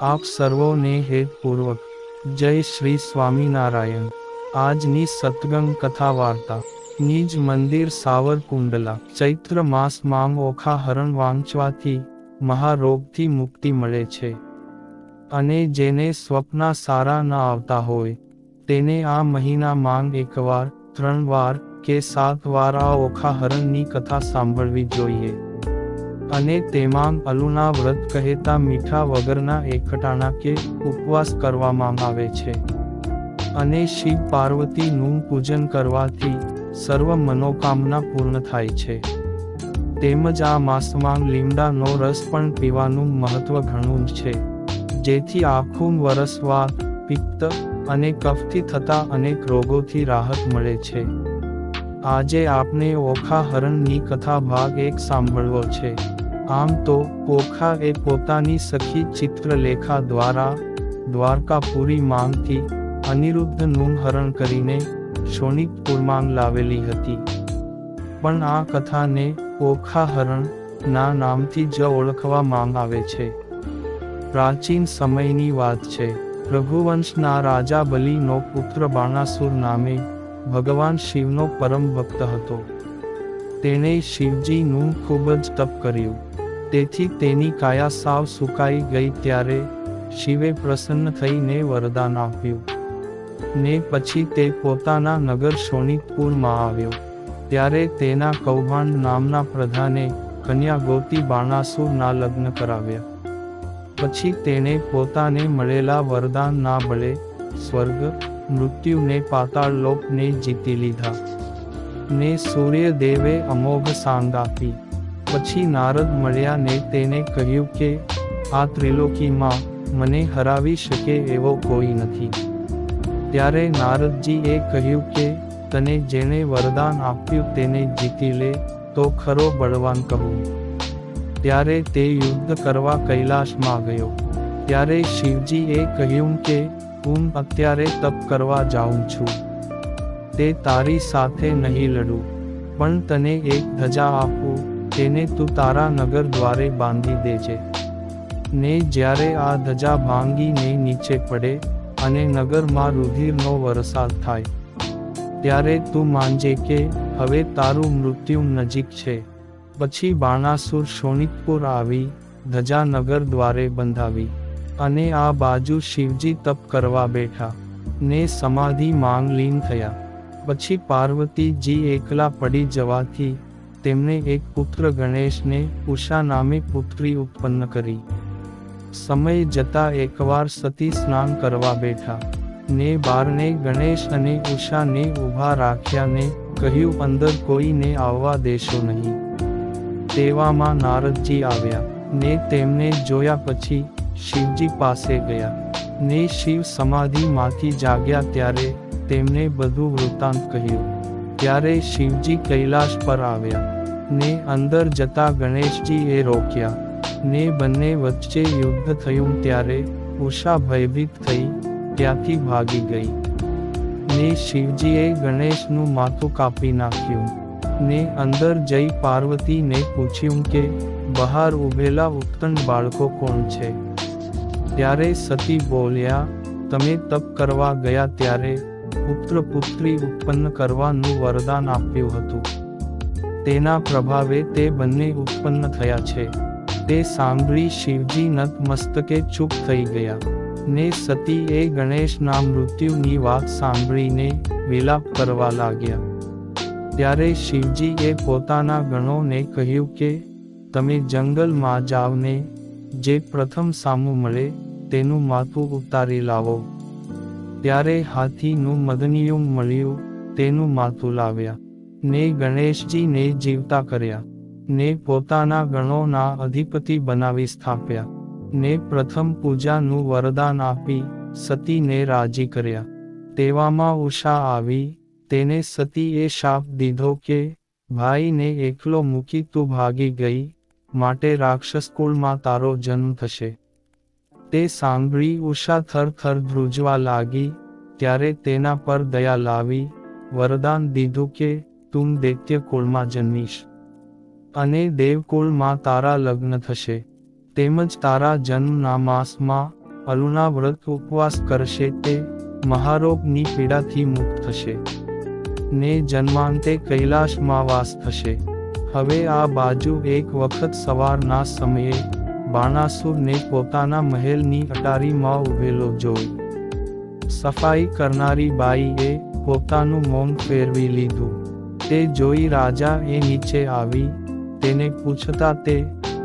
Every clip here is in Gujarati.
આપ સર્વોને હેતપૂર્વક જય શ્રી સ્વામિનારાયણ। આજની સત્સંગ કથા વાર્તા। નિજ મંદિર સાવરકુંડલા। ચૈત્ર માસમાં ઓખા હરણ વાંચવાથી મહારોગથી મુક્તિ મળે છે અને જેને સ્વપ્ના સારા ન આવતા હોય તેને આ મહિનામાં એકવાર, 3 વાર કે 7 વાર આ ઓખા હરણની કથા સાંભળવી જોઈએ અને તેમાં અલુના વ્રત કહેતા મીઠા વગરના એકટાણા કે ઉપવાસ કરવામાં આવે છે અને શિવ પાર્વતીનું પૂજન કરવાથી સર્વ મનોકામના પૂર્ણ થાય છે। તેમજ આ માસમાં લીમડાનો રસ પણ પીવાનું મહત્વ ઘણું છે, જેથી આખું વરસ વાત, પિત્ત અને કફથી થતા અનેક રોગોથી રાહત મળે છે। આજે આપણે ઓખા હરણની કથા ભાગ 1 સાંભળવો છે। આમ તો ઓખા એ પોતાની સખી ચિત્રલેખા દ્વારા દ્વારકાપુરી માંગથી અનિરુદ્ધનું હરણ કરીને શોણિતપુરમાં લાવેલી હતી, પણ આ કથાને ઓખા હરણ ના નામથી જ ઓળખવામાં આવે છે। પ્રાચીન સમયની વાત છે। રઘુવંશના રાજા બલિનો પુત્ર બાણાસુર નામે ભગવાન શિવનો પરમ ભક્ત હતો। તેણે શિવજીનું ખૂબ જ તપ કર્યું, તેથી તેની કાયા સાવ સુકાઈ ગઈ। ત્યારે શિવે પ્રસન્ન થઈને વરદાન આપ્યું ને પછી તે પોતાના નગર શોણિતપુરમાં આવ્યો। ત્યારે તેના કૌભાંડ નામના પ્રધાને કન્યા ગોતી બાણાસુરના લગ્ન કરાવ્યા। પછી તેણે પોતાને મળેલા વરદાનના બળે સ્વર્ગ, મૃત્યુ ને પાતાળ લોકને જીતી લીધા ને સૂર્યદેવે અમોઘ સાંગ આપી। પછી નારદ મળ્યા ને તેને કહ્યું કે આ ત્રિલોકીમાં મને હરાવી શકે એવો કોઈ નથી। ત્યારે નારદજીએ કહ્યું કે તને જેણે વરદાન આપ્યું તેને જીતી લે તો ખરો બળવાન કહું। ત્યારે તે યુદ્ધ કરવા કૈલાશમાં ગયો। ત્યારે શિવજીએ કહ્યું કે હું અત્યારે તપ કરવા જાઉં છું, તે તારી સાથે નહીં લડું, પણ તને એક ધજા આપું, તેને તું તારા નગર દ્વારે બાંધી દેજે ને જ્યારે આ ધજા ભાંગીને નીચે પડે અને નગરમાં રુધિરનો વરસાદ થાય, ત્યારે તું માનજે કે હવે તારું મૃત્યુ નજીક છે। પછી બાણાસુર શોણિતપુર આવી ધજા નગર દ્વારે બંધાવી અને આ બાજુ શિવજી તપ કરવા બેઠા ને સમાધિમાં લીન થયા। પછી પાર્વતીજી એકલા પડી જવાથી તેમને એક પુત્ર ગણેશને ઉષા નામે પુત્રી ઉત્પન્ન કરી। સમય જતા એકવાર સતી સ્નાન કરવા બેઠા ને બારણે ગણેશ અને ઉષાને ઊભા રાખ્યા ને કહ્યું અંદર કોઈને આવવા દેશો નહીં। તેવામાં નારદજી આવ્યા ને તેમને જોયા પછી શિવજી પાસે ગયા ને શિવ સમાધિમાંથી જાગ્યા ત્યારે તેમને બધું વૃત્તાંત કહ્યું। ત્યારે શિવજી કૈલાશ પર આવ્યા ને અંદર જતા ગણેશજીએ રોક્યા ને બંને વચ્ચે યુદ્ધ થયું। ત્યારે ઉષા ભયભીત થઈ ત્યાંથી ભાગી ગઈ ને શિવજીએ ગણેશનું માથું કાપી નાખ્યું ને અંદર જઈ પાર્વતીને પૂછ્યું કે બહાર ઊભેલા ઉત્કંઠ બાળકો કોણ છે? ત્યારે સતી બોલ્યા તમે તપ કરવા ગયા ત્યારે પુત્ર પુત્રી ઉત્પન્ન કરવાનું વરદાન આપ્યું હતું, તેના પ્રભાવે તે બંને ઉત્પન્ન થયા છે। તે સાંભળી શિવજી નતમસ્તકે ચૂપ થઈ ગયા ને સતીએ ગણેશના મૃત્યુની વાત સાંભળીને વિલાપ કરવા લાગ્યા। ત્યારે શિવજીએ પોતાના ગણોને કહ્યું કે તમે જંગલમાં જાવ ને જે પ્રથમ સામું મળે તેનું માથું ઉતારી લાવો। ત્યારે હાથીનું મદનિયું મળ્યું, તેનું માથું લાવ્યા ને ગણેશજીને જીવતા કર્યા ને પોતાના ગણોના અધિપતિ બનાવી સ્થાપ્યા ને પ્રથમ પૂજાનું વરદાન આપી સતીને રાજી કર્યા। તેવામાં ઉષા આવી, તેને સતીએ શાપ દીધો કે ભાઈને એકલો મૂકી તું ભાગી ગઈ, માટે રાક્ષસ કુળમાં તારો જન્મ થશે। તે સાંભળી ઉષા થરથર ધ્રુજવા લાગી। ત્યારે તેના પર દયા લાવી વરદાન દીધું કે તું દૈત્ય કુળમાં જન્મીશ અને દેવકુળમાં તારા લગ્ન થશે, તેમજ તારા જન્મના માસમાં અલુના વ્રત ઉપવાસ કરશે તે મહારોગની પીડાથી મુક્ત થશે ને જન્માંતે કૈલાશમાં વાસ થશે. હવે આ બાજુ એક વખત સવારના સમયે બાણાસુરને પોતાના મહેલની અટારીમાં ઊભેલો જોઈ સફાઈ કરનારી બાઈએ પોતાનું મૌન ફેરવી લીધું. તે જોઈ રાજા એ નીચે આવી તેને પૂછતા તે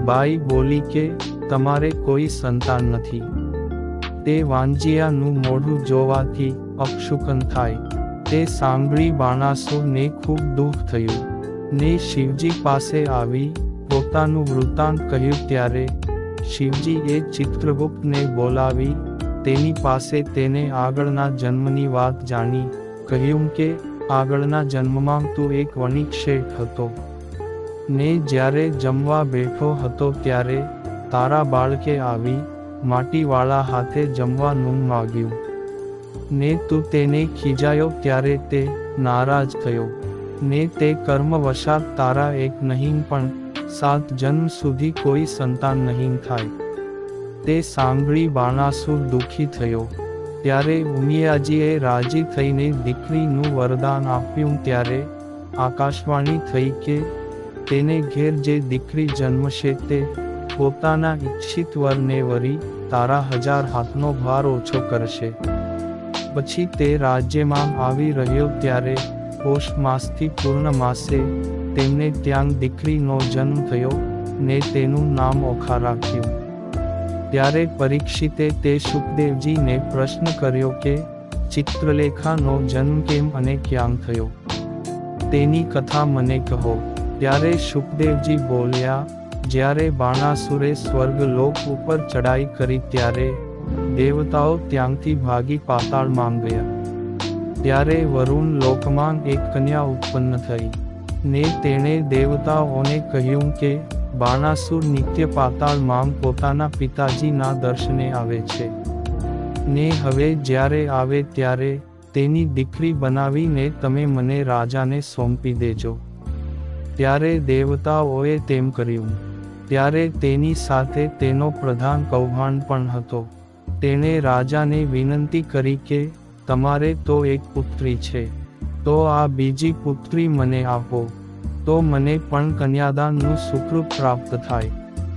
બાઈ બોલી કે તમારે કોઈ સંતાન નથી. તે વાંજિયાનું મોઢું જોવાથી અપશુકન થાય. તે સાંભળી બાણાસુરને ખૂબ દુઃખ થયું ને શિવજી પાસે આવી પોતાનું વૃત્તાંત કહ્યું. ત્યારે શિવજીએ ચિત્રગુપ્તને બોલાવી તેની પાસે તેને આગળના જન્મની વાત જાણી કહ્યું કે આગળના જન્મમાં તું એક વણિક શેઠ હતો ને જ્યારે જમવા બેઠો હતો ત્યારે તારા બાળકે આવી માટીવાળા હાથે જમવાનું માગ્યું ને તું તેને ખીજાયો ત્યારે તે નારાજ થયો ને તે કર્મવશાત તારા એક નહીં પણ 7 જન્મ સુધી કોઈ સંતાન નહીં થાય. તે સાંભળી બાણાસુર દુઃખી થયો. ત્યારે ઉમિયાજીએ રાજી થઈને દીકરીનું વરદાન આપ્યું. ત્યારે આકાશવાણી થઈ કે તેને ઘેર જે દીકરી જન્મશે તે પોતાના ઈચ્છિત વરને વરી તારા 1000 હાથનો ભાર ઓછો કરશે. પછી તે રાજ્યમાં આવી રહ્યો ત્યારે પોષ માસથી પૂર્ણ માસે તેમને ત્યાં દીકરીનો જન્મ થયો ને તેનું નામ ઓખા રાખ્યું. ત્યારે પરીક્ષિતે તે શુકદેવજીને પ્રશ્ન કર્યો કે ચિત્રલેખાનો જન્મ કેમ અને ક્યાં થયો, તેની કથા મને કહો. ત્યારે શુકદેવજી બોલ્યા, જ્યારે બાણાસુરે સ્વર્ગલોક ઉપર ચડાઈ કરી ત્યારે દેવતાઓ ત્યાંથી ભાગી પાતાળમાં ગયા. ત્યારે વરુણ લોકમાં એક કન્યા ઉત્પન્ન થઈ ને તેણે દેવતાઓને કહ્યું કે બાણાસુર નિત્ય પાતાળમાં પોતાના પિતાજીના દર્શને આવે છે ને હવે જ્યારે આવે ત્યારે તેની દીકરી બનાવીને તમે મને રાજાને સોંપી દેજો. ત્યારે દેવતાઓએ તેમ કર્યું. ત્યારે તેની સાથે તેનો પ્રધાન કૌભાંડ પણ હતો. તેણે રાજાને વિનંતી કરી કે તમારે તો એક પુત્રી છે, તો આ બીજી પુત્રી મને આપો તો મને પણ કન્યાદાનનું સુકૃત પ્રાપ્ત થાય.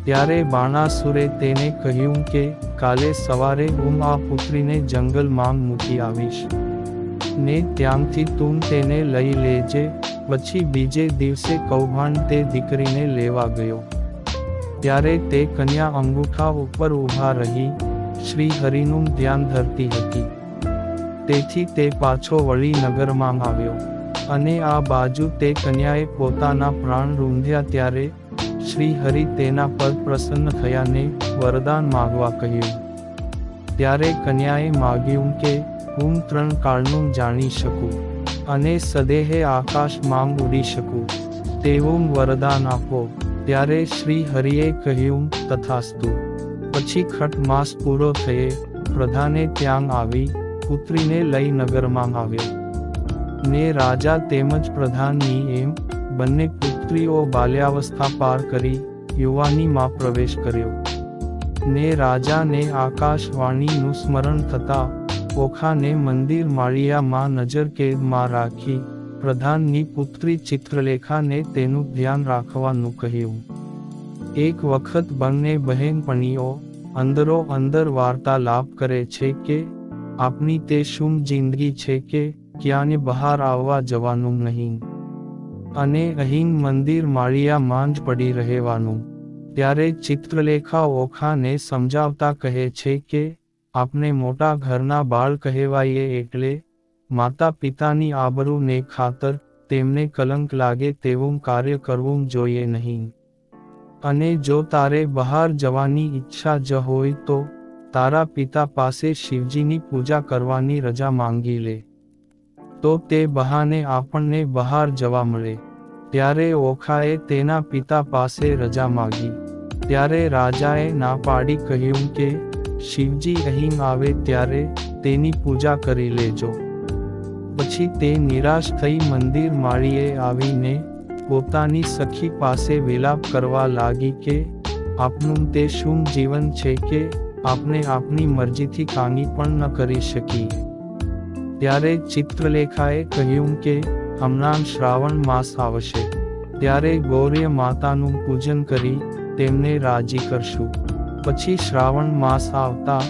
ત્યારે બાણાસુરે તેને કહ્યું કે કાલે સવારે હું આ પુત્રીને જંગલમાં મૂકી આવીશ ને ત્યાંથી તું તેને લઈ લેજે. પછી બીજે દિવસે કૌભાંડ તે દીકરીને લેવા ગયો. ત્યારે તે કન્યા અંગૂઠા ઉપર ઊભા રહી શ્રી હરિનું ધ્યાન ધરતી હતી. તેથી તે પાછો વળી નગરમાં આવ્યો અને આ બાજુ તે કન્યાએ પોતાના પ્રાણ રૂંધ્યા. ત્યારે શ્રી હરિ તેના પર પ્રસન્ન થયા ને વરદાન માગવા કહ્યું. ત્યારે કન્યાએ માગ્યું કે હું 3 કાળનું જાણી શકું અને સદેહે આકાશમાં ઉડી શકું તેવું વરદાન આપો. ત્યારે શ્રી હરિએ કહ્યું તથાસ્તુ. પછી ખટ માસ પૂરો થયે પ્રધાને ત્યાં આવી પુત્રીને લઈ નગરમાં આવ્યો ને રાજા તેમજ પ્રધાનની એમ બંને પુત્રીઓ બાલ્યાવસ્થા પાર કરી યુવાનીમાં પ્રવેશ કર્યો ને રાજાને આકાશવાણીનું સ્મરણ થતા ઓખાને મંદિર માળિયામાં નજરકેદમાં રાખી પ્રધાનની પુત્રી ચિત્રલેખાને તેનું ધ્યાન રાખવાનું કહ્યું. એક વખત બંને બહેનપણીઓ અંદરો અંદર વાર્તાલાપ કરે છે કે આપની તે શું જિંદગી છે કે ક્યાંને બહાર આવવા જવાનું નહીં અને અહીં મંદિર માળિયામાં જ પડી રહેવાનું. ત્યારે ચિત્રલેખા ઓખાને સમજાવતા કહે છે કે આપને મોટા ઘરના બાળ કહેવાઈએ એટલે માતા પિતાની આબરૂને ખાતર તેમને કલંક લાગે તેવું કાર્ય કરવું જોઈએ નહીં. અને જો તારે બહાર જવાની ઈચ્છા જ હોય તો તારા પિતા પાસે શિવજીની પૂજા કરવાની રજા માંગી લે તો તે બહાને આપણને બહાર જવા મળે. ત્યારે ઓખાએ તેના પિતા પાસે રજા માગી. ત્યારે રાજાએ ના પાડી કહ્યું કે શિવજી અહીં આવે ત્યારે તેની પૂજા કરી લેજો. પછી તે નિરાશ થઈ મંદિર માળીએ આવીને પોતાની સખી પાસે વિલાપ કરવા લાગી કે આપનું તે શું જીવન છે કે આપણે આપણી મરજીથી કાંઈ પણ ન કરી શકીએ. ત્યારે ચિત્રલેખાએ કહ્યું કે હમણાં શ્રાવણ માસ આવશે, ત્યારે ગૌરી માતાનું પૂજન કરી તેમને રાજી કરશું. પછી શ્રાવણ માસ આવતા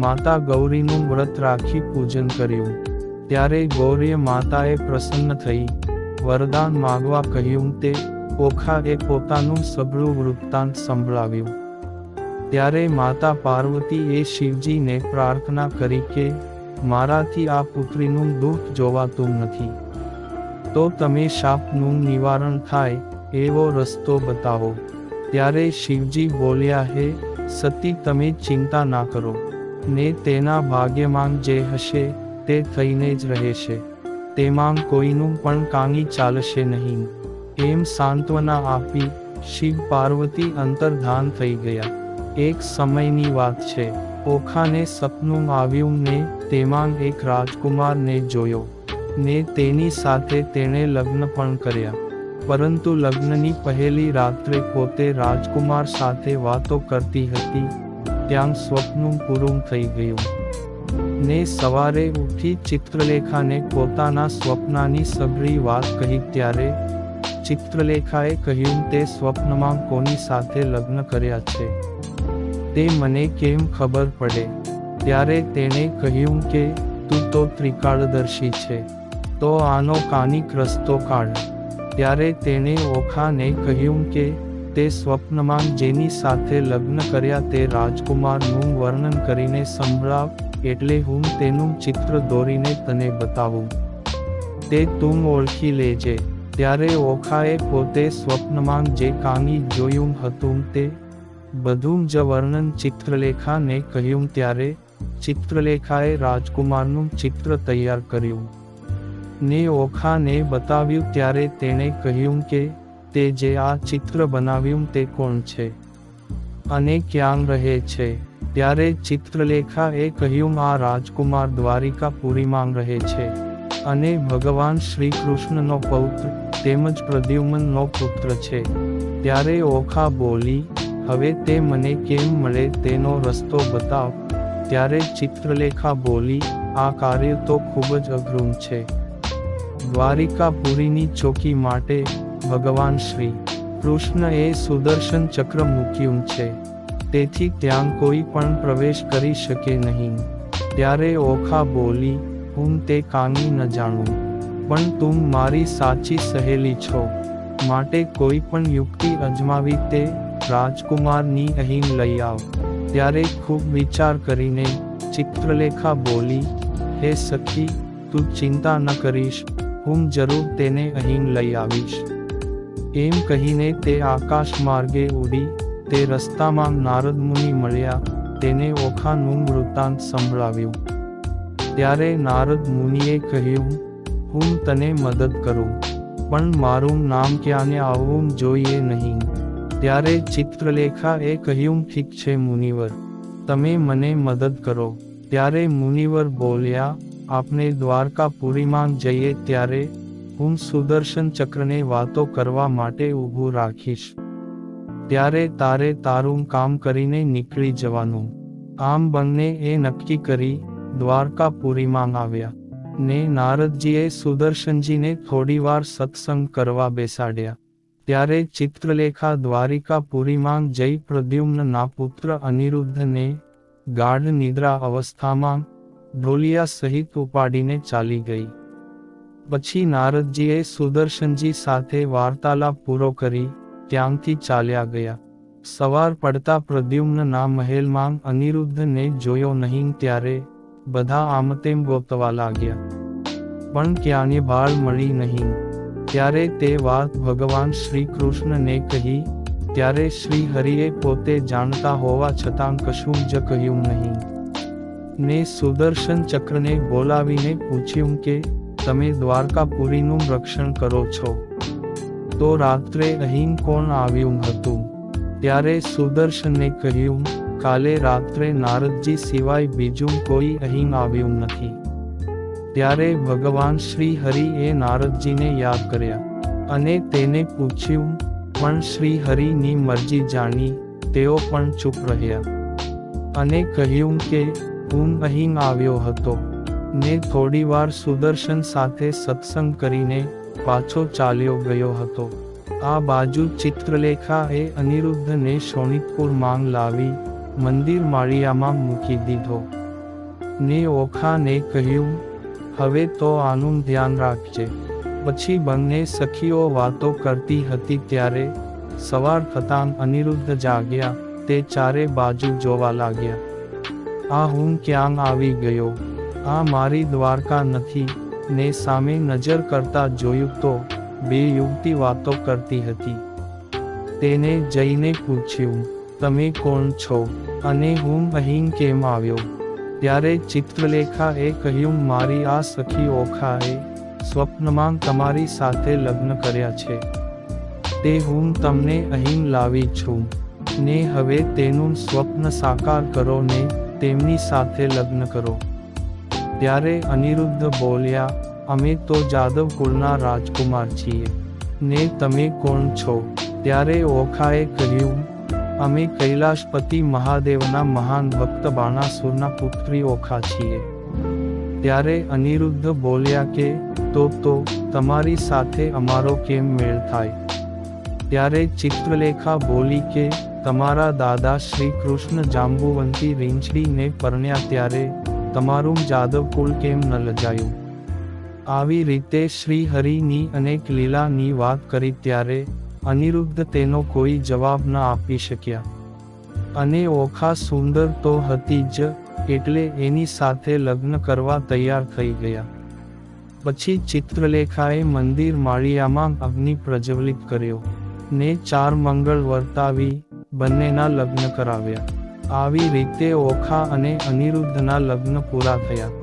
માતા ગૌરીનું વ્રત રાખી પૂજન કર્યું. ત્યારે ગૌરી માતાએ પ્રસન્ન થઈ વરદાન માગવા કહ્યું. તે ઓખાએ પોતાનું સઘળું વૃત્તાંત સંભળાવ્યું. ત્યારે માતા પાર્વતીએ શિવજીને પ્રાર્થના કરી કે મારાથી આ પુત્રીનું દુઃખ જોવાતું નથી, તો તમે શાપનું નિવારણ થાય એવો રસ્તો બતાવો. ત્યારે શિવજી બોલ્યા, હે સતી, તમે ચિંતા ના કરો, ને તેના ભાગ્યમાં જે હશે તે થઈને જ રહેશે, તેમાં કોઈનું પણ કાંઈ ચાલશે નહીં. એમ સાંત્વના આપી શિવ પાર્વતી અંતર્ધાન થઈ ગયા. એક સમયની વાત છે. ઓખાને સપનું આવ્યું ને તેમાં એક રાજકુમારને જોયો ને તેની સાથે તેણે લગ્ન પણ કર્યા. પરંતુ લગ્નની પહેલી રાત્રે પોતે રાજકુમાર સાથે વાતો કરતી હતી ત્યાં સ્વપ્ન પૂરું થઈ ગયું. ને સવારે ઉઠી ચિત્રલેખાને પોતાના સ્વપ્નની સઘળી વાત કહી. ત્યારે ચિત્રલેખાએ કહ્યું, તે સ્વપ્નમાં કોની સાથે લગ્ન કર્યા છે તે મને કેમ ખબર પડે? ત્યારે તેણે કહ્યું કે તું તો ત્રિકાળદર્શી છે, તો આનો કાનિક રસ્તો કાઢ. ત્યારે તેણે ઓખાને કહ્યું કે તે સ્વપ્નમાં જેની સાથે લગ્ન કર્યા તે રાજકુમારનું વર્ણન કરીને સંભળાવ, એટલે હું તેનું ચિત્ર દોરીને તને બતાવું, તે તું ઓળખી લેજે. ત્યારે ઓખાએ પોતે સ્વપ્નમાં જે કાંઈ જોયું હતું તે બધું જ વર્ણન ચિત્રલેખાને કહ્યું. ત્યારે ચિત્રલેખાએ રાજકુમારનું ચિત્ર તૈયાર કર્યું ને ઓખાને બતાવ્યું. ત્યારે તેણે કહ્યું કે તે જે આ ચિત્ર બનાવ્યું તે કોણ છે અને ક્યાં રહે છે? ત્યારે ચિત્રલેખાએ કહ્યું, આ રાજકુમાર દ્વારિકાપુરીમાં રહે છે અને ભગવાન શ્રી કૃષ્ણનો પૌત્ર તેમજ પ્રદ્યુમ્નનો પુત્ર છે. ત્યારે ઓખા બોલી, હવે તે મને કેમ મળે તેનો રસ્તો બતાવ. ત્યારે ચિત્રલેખા બોલી, આ કાર્ય તો ખૂબ જ અઘરું છે. દ્વારિકાપુરીની ચોકી માટે ભગવાન શ્રી કૃષ્ણએ સુદર્શન ચક્ર મૂક્યું છે, તેથી ત્યાં કોઈ પણ પ્રવેશ કરી શકે નહીં. ત્યારે ઓખા બોલી, હું તે કાંઈ ન જાણું, પણ તું મારી સાચી સહેલી છો, માટે કોઈ પણ યુક્તિ અજમાવી તે રાજકુમારની અહીં લઈ આવ. ત્યારે ખૂબ વિચાર કરીને ચિત્રલેખા બોલી, હે સખી, તું ચિંતા ન કરીશ, હું જરૂર તેને અહીં લઈ આવીશ. એમ કહીને તે આકાશ માર્ગે ઉડી. તે રસ્તામાં નારદ મુનિ મળ્યા, તેને ઓખાનું વૃત્તાંત સંભળાવ્યું. ત્યારે નારદ મુનિએ કહ્યું, હું તને મદદ કરું, પણ મારું નામ ક્યાંને આવવું જોઈએ નહીં. ત્યારે ચિત્રલેખાએ કહ્યું, ઠીક છે મુનિવર, તમે મને મદદ કરો. ત્યારે મુનિવર બોલ્યા, આપણે દ્વારકાપુરીમાં જઈએ ત્યારે હું સુદર્શન ચક્રને વાતો કરવા માટે ઊભું રાખીશ. ત્યારે તારે તારું કામ કરીને નીકળી જવાનું. આમ બંને એ નક્કી કરી દ્વારકાપુરીમાં આવ્યા ને નારદજીએ સુદર્શનજીને થોડીવાર સત્સંગ કરવા બેસાડ્યા. ત્યારે ચિત્રલેખા દ્વારિકાપુરીમાં જઈ પ્રદ્યુમ્નના પુત્ર અનિરુદ્ધને ગાઢ નિદ્રા અવસ્થામાં ઢોલિયા સહિત ઉપાડીને ચાલી ગઈ. પછી નારદજીએ સુદર્શનજી સાથે વાર્તાલાપ પૂરો કરી ત્યાંથી ચાલ્યા ગયા. સવાર પડતા પ્રદ્યુમ્નના મહેલમાં અનિરુદ્ધને જોયો નહીં. ત્યારે બધા આમતેમ ગોતવા લાગ્યા, પણ ક્યાંય ભાળ મળી નહીં. ત્યારે તે વાત ભગવાન શ્રી કૃષ્ણને કહી. ત્યારે શ્રી હરિએ પોતે જાણતા હોવા છતાં કશું જ કહ્યું નહીં ને સુદર્શન ચક્રને બોલાવીને પૂછ્યું કે તમે દ્વારકાપુરીનું રક્ષણ કરો છો, તો રાત્રે અહીં કોણ આવ્યું હતું? ત્યારે સુદર્શને કહ્યું, કાલે રાત્રે નારદજી સિવાય બીજું કોઈ અહીં આવ્યું નથી. ત્યારે ભગવાન શ્રી હરિએ નારદજીને યાદ કર્યા અને તેને પૂછ્યું, પણ શ્રી હરિની મરજી જાણી તેઓ પણ ચૂપ રહ્યા અને કહ્યું કે હું અહીં આવ્યો હતો ને થોડીવાર સુદર્શન સાથે સત્સંગ કરીને પાછો ચાલ્યો ગયો હતો. આ બાજુ ચિત્રલેખાએ અનિરુદ્ધને શોણિતપુર માંગ લાવી મંદિર માળિયામાં મૂકી દીધો ને ઓખાને કહ્યું, હવે તો આનું ધ્યાન રાખજે. પછી બંને સખીઓ વાતો કરતી હતી ત્યારે સવાર થતાં અનિરુદ્ધ જાગ્યા. તે ચારે બાજુ જોવા લાગ્યા. આ હું ક્યાં આવી ગયો? આ મારી દ્વારકા નથી ને સામે નજર કરતા જોયું તો બે યુવતી વાતો કરતી હતી. તેને જઈને પૂછ્યું, તમે કોણ છો અને હું અહીં કેમ આવ્યો? ત્યારે ચિત્રલેખાએ કહ્યું, મારી આ સખી ઓખાએ સ્વપ્નમાં તમારી સાથે લગ્ન કર્યા છે. તે હું તમને અહીં લાવી છું ને હવે તેનું સ્વપ્ન સાકાર કરો ને તેમની સાથે લગ્ન કરો. ત્યારે અનિરુદ્ધ બોલ્યા, અમે તો જાદવ કુળના રાજકુમાર છીએ ને તમે કોણ છો? ત્યારે ઓખાએ કહ્યું, અમે કૈલાશપતિ મહાદેવના મહાન ભક્ત બાણાસુરના પુત્રી ઓખા છીએ. ત્યારે અનિરુદ્ધ બોલ્યા કે તો તમારી સાથે અમારો કેમ મેળ થાય? ત્યારે ચિત્રલેખા બોલી કે તમારા દાદા શ્રી કૃષ્ણ જાંબુવંતી રીંછડીને પરણ્યા ત્યારે તમારું જાદવ કુળ કેમ ન લજાયું? આવી રીતે શ્રી હરિની અનેક લીલાની વાત કરી ત્યારે અનિરુદ્ધ તેનો કોઈ જવાબ ન આપી શક્યા. અને ઓખા સુંદર તો હતી જ એટલે એની સાથે લગ્ન કરવા તૈયાર થઈ ગયા. પછી ચિત્રલેખાએ મંદિર માળિયામાં અગ્નિ પ્રજ્વલિત કર્યો ને 4 મંગળ વર્તાવી બંનેના લગ્ન કરાવ્યા. આવી રીતે ઓખા અને અનિરુદ્ધના લગ્ન પૂરા થયા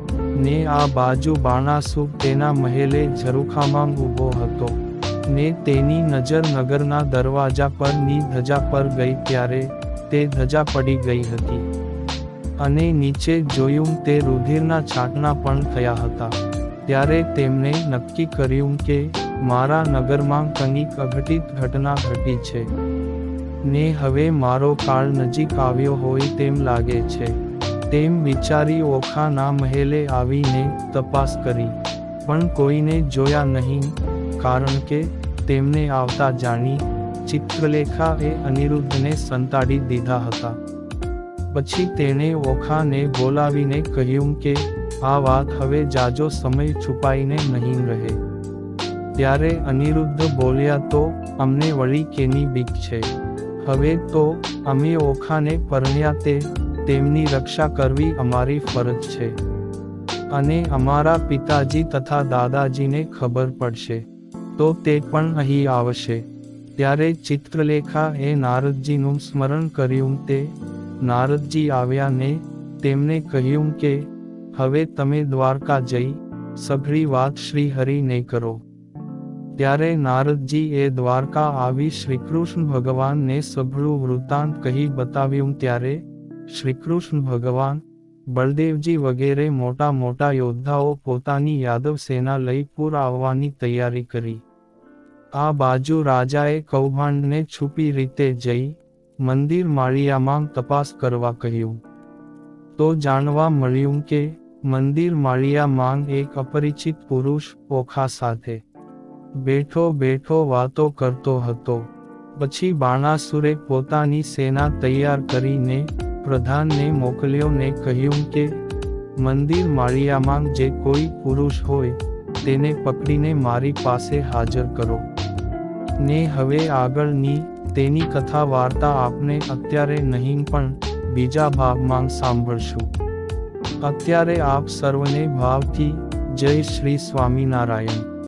ને આ બાજુ બાણાસુર તેના મહેલે ઝરૂખામાં ઊભો હતો ને તેની નજર નગરના દરવાજા પરની ધજા પર ગઈ ત્યારે તે ધજા પડી ગઈ હતી અને નીચે જોયું તે રુધિરના છાંટણા પણ થયા હતા. ત્યારે તેમણે નક્કી કર્યું કે મારા નગરમાં કંઈક અઘટિત ઘટના ઘટી છે ને હવે મારો કાળ નજીક આવ્યો હોય તેમ લાગે છે. તેમ વિચારી ઓખાના મહેલે આવીને તપાસ કરી પણ કોઈને જોયા નહીં, કારણ કે તેમને આવતા જાણી ચિત્રલેખાએ અનિરુદ્ધને સંતાડી દીધા હતા. પછી તેણે ઓખાને બોલાવીને કહ્યું કે આ વાત હવે જાજો સમય છુપાઈને નહીં રહે. ત્યારે અનિરુદ્ધ બોલ્યા, તો અમને વળી કેની બીક છે? હવે તો અમે ઓખાને પરણ્યા તેમની રક્ષા કરવી અમારી ફરજ છે અને અમારા પિતાજી તથા દાદાજીને ખબર પડશે તો તે પણ અહીં આવશે. ત્યારે ચિત્રલેખાએ નારદજીનું સ્મરણ કર્યું. તે નારદજી આવ્યા ને તેમને કહ્યું કે હવે તમે દ્વારકા જઈ સઘળી વાત શ્રી હરિને કરો. ત્યારે નારદજી એ દ્વારકા આવી શ્રીકૃષ્ણ ભગવાનને સઘળું વૃત્તાંત કહી બતાવ્યું. ત્યારે શ્રીકૃષ્ણ ભગવાન, બળદેવજી વગેરે મોટા મોટા યોદ્ધાઓ પોતાની યાદવ સેના લઈ પૂર આવવાની તૈયારી કરી. આ બાજુ રાજાએ કૌભાંડને છુપી રીતે જઈ મંદિર માળિયામાં તપાસ કરવા કહ્યું. તો જાણવા મળ્યું કે મંદિર માળિયામાં એક અપરિચિત પુરુષ ઓખા સાથે બેઠો બેઠો વાતો કરતો હતો. પછી બાણાસુરે પોતાની સેના તૈયાર કરીને પ્રધાનને મોકલ્યો ને કહ્યું કે મંદિર માળિયામાં જે કોઈ પુરુષ હોય તેને પકડીને મારી પાસે હાજર કરો ને હવે આગળની તેની કથા વાર્તા આપને અત્યારે નહીં પણ બીજા ભાગમાં સાંભળશું. અત્યારે આપ સર્વને ભાવથી જય શ્રી સ્વામિનારાયણ.